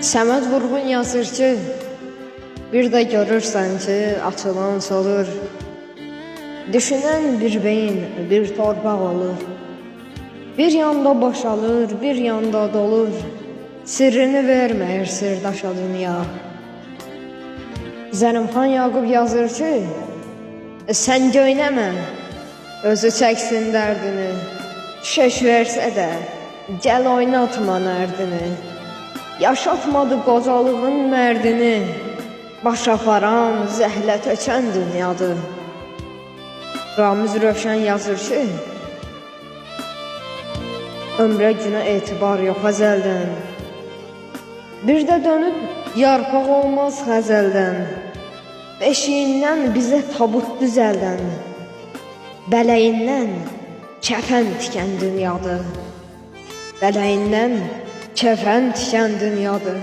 Səməd Vurğun yazır ki, bir də görürsən ki, açılan solur. Düşünən bir beyin, bir torpaq olur. Bir yanda boşalır, bir yanda dolur. Sirrini verməyir sirdaşa dünya. Zənimxan Yaqub yazır ki, sən göynəmə, özü çəksin dərdini. Şeş versə də, gəl oynatma nərdini. Yaşatmadı qocalığın mərdini. Baş aparan, zəhlə tökən dünyadır. Ramiz Rövşən yazır ki, ömrə günə etibar yox əzəldən. Bir də dönüb yarpaq olmaz xəzəldən. Beşiyindən bizə tabut düzəldən. Bələyindən kəfən tikən dünyadır. Bələyindən kəfən tikən dünyadır.